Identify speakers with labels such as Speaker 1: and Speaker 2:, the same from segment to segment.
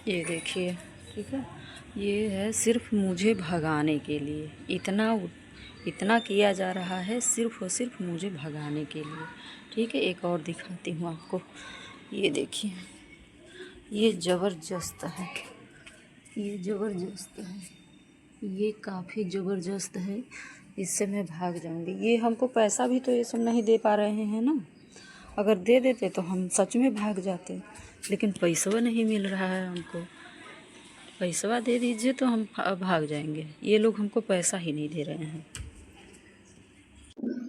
Speaker 1: ये देखिए, ठीक है। ये है सिर्फ मुझे भगाने के लिए, इतना किया जा रहा है सिर्फ और सिर्फ मुझे भगाने के लिए। ठीक है, एक और दिखाती हूँ आपको। ये देखिए, ये ज़बरदस्त है, ये ज़बरदस्त है, ये काफ़ी ज़बरदस्त है। इससे मैं भाग जाऊंगी। ये हमको पैसा भी तो ये सब नहीं दे पा रहे हैं ना। अगर दे देते तो हम सच में भाग जाते, लेकिन पैसा नहीं मिल रहा है हमको। पैसा दे दीजिए तो हम भाग जाएंगे। ये लोग हमको पैसा ही नहीं दे रहे हैं।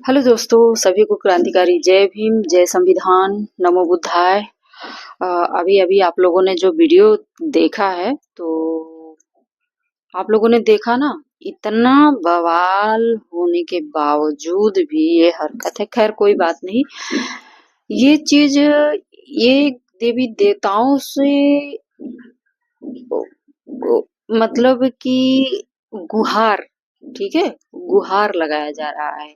Speaker 1: हेलो दोस्तों, सभी को क्रांतिकारी जय भीम, जय संविधान, नमो बुद्धाय। अभी अभी आप लोगों ने जो वीडियो देखा है, तो आप लोगों ने देखा ना, इतना बवाल होने के बावजूद भी ये हरकत है। खैर कोई बात नहीं। ये चीज, ये देवी देवताओं से मतलब कि गुहार, ठीक है, गुहार लगाया जा रहा है।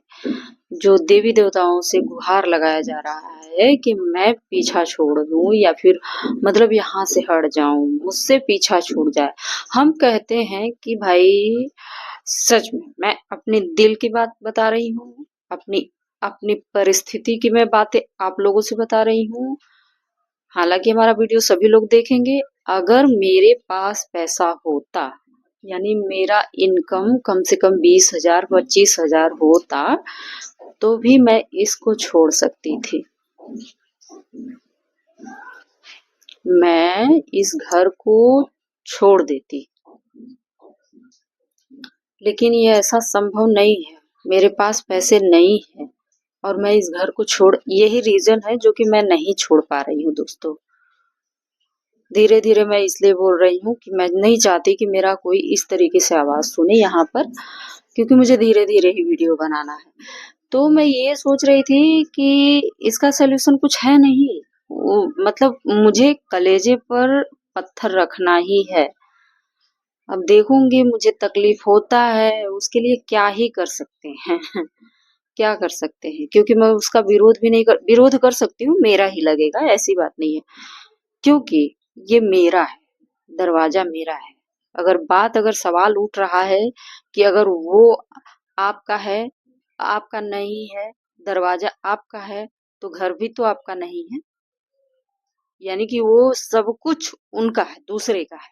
Speaker 1: जो देवी देवताओं से गुहार लगाया जा रहा है कि मैं पीछा छोड़ दूं या फिर मतलब यहाँ से हट जाऊं, मुझसे पीछा छूट जाए। हम कहते हैं कि भाई सच में मैं अपने दिल की बात बता रही हूँ, अपनी अपनी परिस्थिति की मैं बातें आप लोगों से बता रही हूँ। हालांकि हमारा वीडियो सभी लोग देखेंगे। अगर मेरे पास पैसा होता, यानी मेरा इनकम कम से कम 20,000 25,000 होता, तो भी मैं इसको छोड़ सकती थी। मैं इस घर को छोड़ देती, लेकिन ये ऐसा संभव नहीं है। मेरे पास पैसे नहीं है और मैं इस घर को छोड़, यही रीजन है जो कि मैं नहीं छोड़ पा रही हूँ दोस्तों। धीरे धीरे मैं इसलिए बोल रही हूँ कि मैं नहीं चाहती कि मेरा कोई इस तरीके से आवाज सुने यहाँ पर, क्योंकि मुझे धीरे धीरे ही वीडियो बनाना है। तो मैं ये सोच रही थी कि इसका सलूशन कुछ है नहीं। मतलब मुझे कलेजे पर पत्थर रखना ही है। अब देखूंगी, मुझे तकलीफ होता है, उसके लिए क्या ही कर सकते हैं। क्या कर सकते हैं, क्योंकि मैं उसका विरोध कर सकती हूँ, मेरा ही लगेगा, ऐसी बात नहीं है। क्योंकि ये मेरा है, दरवाजा मेरा है। अगर सवाल उठ रहा है कि अगर वो आपका है, आपका नहीं है, दरवाजा आपका है, तो घर भी तो आपका नहीं है। यानी कि वो सब कुछ उनका है, दूसरे का है।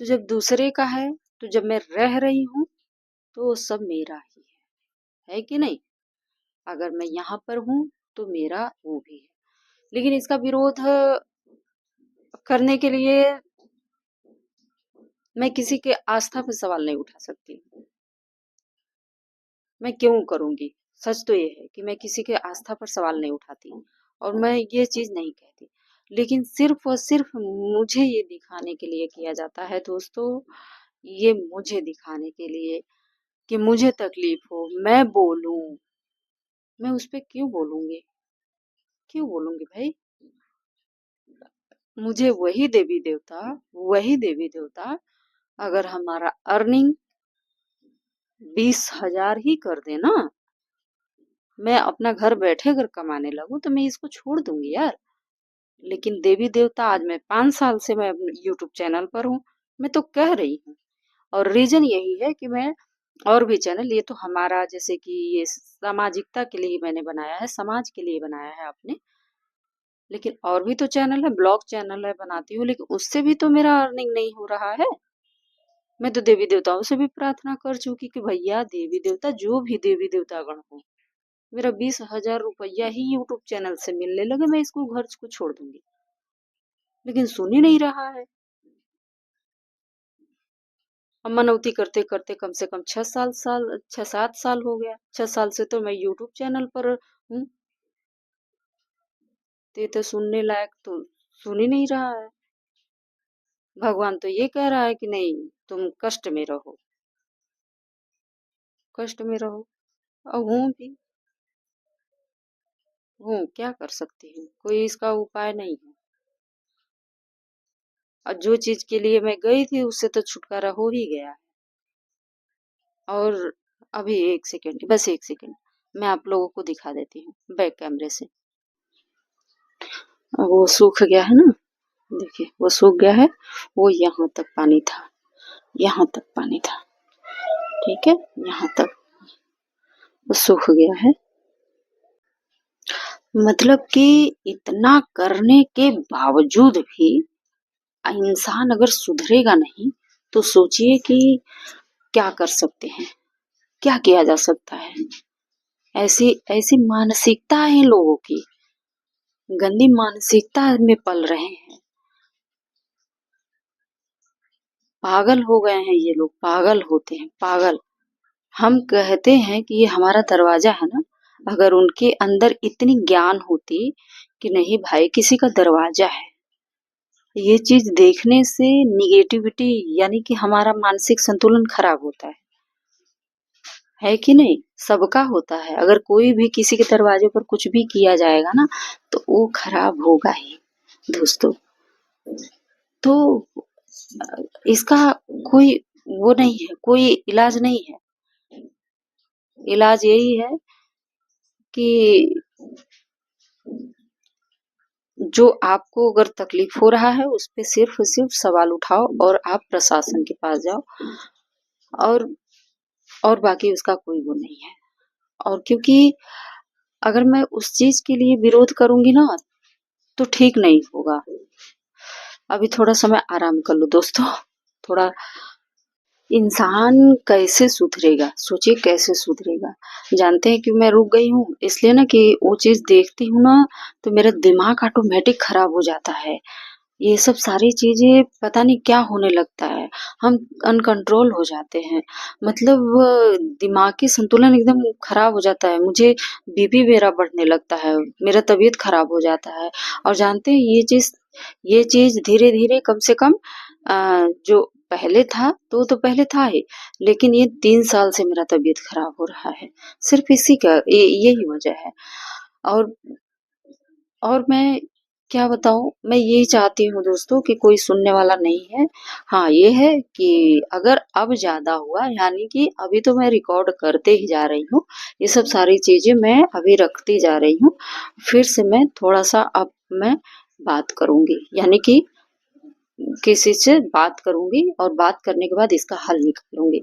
Speaker 1: तो जब दूसरे का है, तो जब मैं रह रही हूँ, तो वो सब मेरा ही है कि नहीं? अगर मैं यहाँ पर हूँ तो मेरा वो भी है। लेकिन इसका विरोध करने के लिए मैं किसी के आस्था पर सवाल नहीं उठा सकती। मैं क्यों करूंगी? सच तो ये है कि मैं किसी के आस्था पर सवाल नहीं उठाती और मैं ये चीज नहीं कहती। लेकिन सिर्फ और सिर्फ मुझे ये दिखाने के लिए किया जाता है दोस्तों। ये मुझे दिखाने के लिए कि मुझे तकलीफ हो, मैं बोलूं। मैं उस पर क्यों बोलूंगी? क्यों बोलूंगी भाई? मुझे वही देवी देवता अगर हमारा अर्निंग 20,000 ही कर दे ना, मैं अपना घर बैठे अगर कमाने लगूं, तो मैं इसको छोड़ दूंगी यार। लेकिन देवी देवता, आज मैं 5 साल से मैं यूट्यूब चैनल पर हूँ। मैं तो कह रही हूँ, और रीजन यही है कि मैं और भी चैनल, ये तो हमारा जैसे कि ये सामाजिकता के लिए मैंने बनाया है, समाज के लिए बनाया है आपने। लेकिन और भी तो चैनल है, ब्लॉग चैनल है, बनाती हूँ, लेकिन उससे भी तो मेरा अर्निंग नहीं हो रहा है। मैं तो देवी देवताओं से भी प्रार्थना कर चुकी कि भैया देवी देवता, जो भी देवी देवता गण हो, मेरा 20,000 रुपया ही यूट्यूब चैनल से मिलने लगे, मैं इसको घर को छोड़ दूंगी। लेकिन सुन ही नहीं रहा है। अब मनौती करते करते कम से कम 6-7 साल हो गया। 6 साल से तो मैं यूट्यूब चैनल पर हूँ। तो सुनने लायक तो सुन ही नहीं रहा है। भगवान तो ये कह रहा है कि नहीं, तुम कष्ट में रहो, कष्ट में रहो। और हूँ भी, हूँ, क्या कर सकती हूँ, कोई इसका उपाय नहीं है। और जो चीज के लिए मैं गई थी, उससे तो छुटकारा हो ही गया। और अभी 1 सेकेंड, बस 1 सेकेंड, मैं आप लोगों को दिखा देती हूँ बैक कैमरे से। वो सूख गया है ना, देखिए वो सूख गया है, वो यहाँ तक पानी था, यहाँ तक पानी था, ठीक है, यहाँ तक वो सूख गया है। मतलब कि इतना करने के बावजूद भी इंसान अगर सुधरेगा नहीं तो सोचिए कि क्या कर सकते हैं, क्या किया जा सकता है। ऐसी ऐसी मानसिकता है लोगों की, गंदी मानसिकता में पल रहे हैं, पागल हो गए हैं ये लोग, पागल होते हैं पागल। हम कहते हैं कि ये हमारा दरवाजा है ना, अगर उनके अंदर इतनी ज्ञान होती कि नहीं भाई किसी का दरवाजा है, ये चीज देखने से निगेटिविटी यानी कि हमारा मानसिक संतुलन खराब होता है कि नहीं? सबका होता है, अगर कोई भी किसी के दरवाजे पर कुछ भी किया जाएगा ना तो वो खराब होगा ही दोस्तों। तो इसका कोई वो नहीं है, कोई इलाज नहीं है। इलाज यही है कि जो आपको अगर तकलीफ हो रहा है उस पे सिर्फ सिर्फ सवाल उठाओ और आप प्रशासन के पास जाओ, और और बाकी उसका कोई वो नहीं है। और क्योंकि अगर मैं उस चीज के लिए विरोध करूंगी ना तो ठीक नहीं होगा। अभी थोड़ा समय आराम कर लो दोस्तों, थोड़ा इंसान कैसे सुधरेगा, सोचिए कैसे सुधरेगा। जानते हैं कि मैं रुक गई हूँ इसलिए ना कि वो चीज देखती हूँ ना तो मेरा दिमाग ऑटोमेटिक खराब हो जाता है। ये सब सारी चीजें पता नहीं क्या होने लगता है, हम अनकंट्रोल हो जाते हैं। मतलब दिमागी संतुलन एकदम खराब हो जाता है, मुझे बीपी मेरा बढ़ने लगता है, मेरा तबीयत खराब हो जाता है। और जानते हैं ये चीज धीरे धीरे कम से कम जो पहले था तो पहले था ही, लेकिन ये 3 साल से मेरा तबीयत खराब हो रहा है, सिर्फ इसी का यही वजह है। और और मैं क्या बताऊँ, मैं यही चाहती हूँ दोस्तों कि कोई सुनने वाला नहीं है। हाँ, ये है कि अगर अब ज़्यादा हुआ यानी कि अभी तो मैं रिकॉर्ड करते ही जा रही हूँ, ये सब सारी चीज़ें मैं अभी रखती जा रही हूँ। फिर से मैं थोड़ा-सा अब मैं बात करूँगी, यानी कि किसी से बात करूँगी और बात करने के बाद इसका हल निकालूँगी।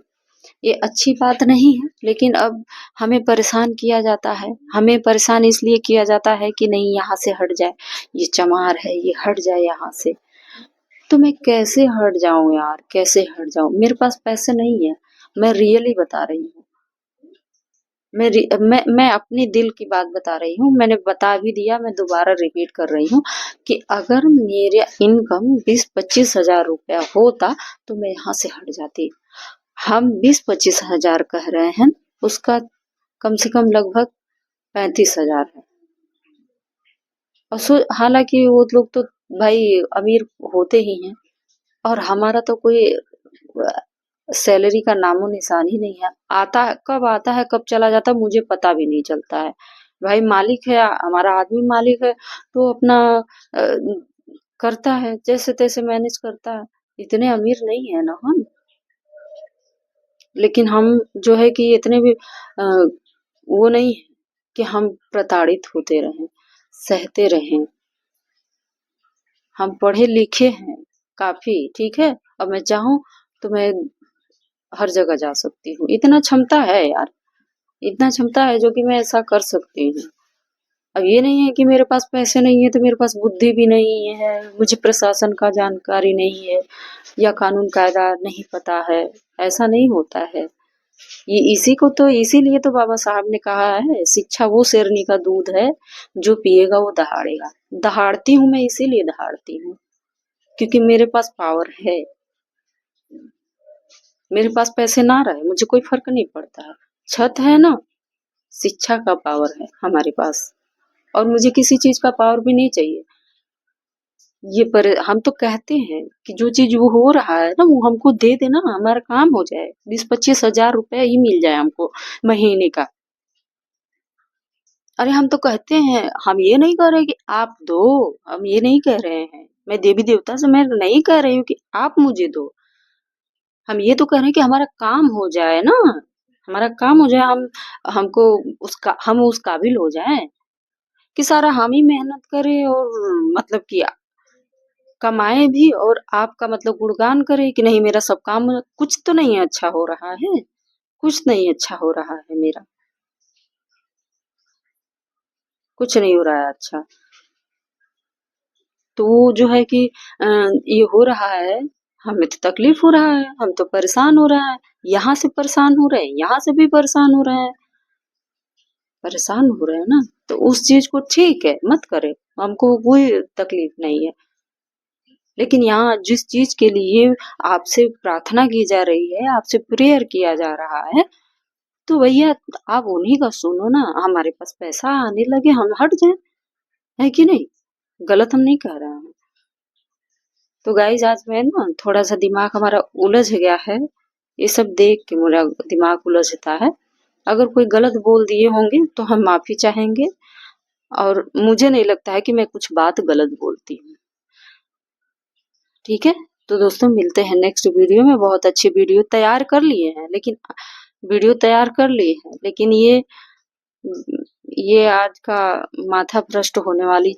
Speaker 1: ये अच्छी बात नहीं है, लेकिन अब हमें परेशान किया जाता है, हमें परेशान इसलिए किया जाता है कि नहीं यहाँ से हट जाए, ये चमार है, ये हट जाए यहाँ से। तो मैं कैसे हट जाऊँ यार, कैसे हट जाऊँ? मेरे पास पैसे नहीं है, मैं रियली बता रही हूँ। मैं अपने दिल की बात बता रही हूँ, मैंने बता भी दिया, मैं दोबारा रिपीट कर रही हूँ कि अगर मेरा इनकम 20-25 हजार रुपया होता तो मैं यहाँ से हट जाती। हम 20-25 हजार कह रहे हैं, उसका कम से कम लगभग 35 हजार है। और हालांकि वो लोग तो भाई अमीर होते ही हैं, और हमारा तो कोई सैलरी का नामो निशान ही नहीं है। आता है कब, आता है कब चला जाता है मुझे पता भी नहीं चलता है। भाई मालिक है हमारा, आदमी मालिक है तो अपना अ, करता है जैसे तैसे मैनेज करता है। इतने अमीर नहीं है ना हम, लेकिन हम जो है कि इतने भी वो नहीं है कि हम प्रताड़ित होते रहें, सहते रहें। हम पढ़े लिखे हैं काफी, ठीक है, अब मैं चाहूँ तो मैं हर जगह जा सकती हूँ, इतना क्षमता है यार, इतना क्षमता है जो कि मैं ऐसा कर सकती हूँ। अब ये नहीं है कि मेरे पास पैसे नहीं है तो मेरे पास बुद्धि भी नहीं है, मुझे प्रशासन का जानकारी नहीं है या कानून कायदा नहीं पता है, ऐसा नहीं होता है। ये इसी को तो इसीलिए तो बाबा साहब ने कहा है शिक्षा वो शेरनी का दूध है जो पिएगा वो दहाड़ेगा। दहाड़ती हूँ मैं इसीलिए दहाड़ती हूँ क्योंकि मेरे पास पावर है। मेरे पास पैसे ना रहे मुझे कोई फर्क नहीं पड़ता है, छत है ना, शिक्षा का पावर है हमारे पास, और मुझे किसी चीज का पावर भी नहीं चाहिए। ये पर हम तो कहते हैं कि जो चीज वो हो रहा है ना वो हमको दे देना, हमारा काम हो जाए, 20-25 हजार रुपया ही मिल जाए हमको महीने का। अरे हम तो कहते हैं, हम ये नहीं कह रहे कि आप दो, हम ये नहीं कह रहे हैं, मैं देवी देवता से मैं नहीं कह रही हूँ कि आप मुझे दो। हम ये तो कह रहे हैं कि हमारा काम हो जाए ना, हमारा काम हो जाए, हमको उसका हम उस काबिल हो जाए कि सारा हम ही मेहनत करें और मतलब कि कमाए भी और आपका मतलब गुणगान करे कि नहीं मेरा सब काम, कुछ तो नहीं अच्छा हो रहा है, कुछ नहीं अच्छा हो रहा है मेरा, कुछ नहीं हो रहा है अच्छा। तो वो जो है कि ये हो रहा है, हमें तो तकलीफ हो रहा है, हम तो परेशान हो रहा है, यहाँ से परेशान हो रहे हैं, यहाँ से भी परेशान हो रहे हैं, परेशान हो रहे हैं ना। तो उस चीज को ठीक है मत करे, हमको कोई तकलीफ नहीं है, लेकिन यहाँ जिस चीज के लिए आपसे प्रार्थना की जा रही है, आपसे प्रेयर किया जा रहा है, तो भैया आप उन्हीं का सुनो ना। हमारे पास पैसा आने लगे हम हट जाए, है कि नहीं? गलत हम नहीं कह रहे हैं। तो गाइज आज मैं ना थोड़ा सा दिमाग हमारा उलझ गया है, ये सब देख के मेरा दिमाग उलझता है। अगर कोई गलत बोल दिए होंगे तो हम माफी चाहेंगे, और मुझे नहीं लगता है कि मैं कुछ बात गलत बोलती हूँ। ठीक है, तो दोस्तों मिलते हैं नेक्स्ट वीडियो में। बहुत अच्छी वीडियो तैयार कर लिए हैं, लेकिन वीडियो तैयार कर लिए हैं, लेकिन ये आज का माथा भ्रष्ट होने वाली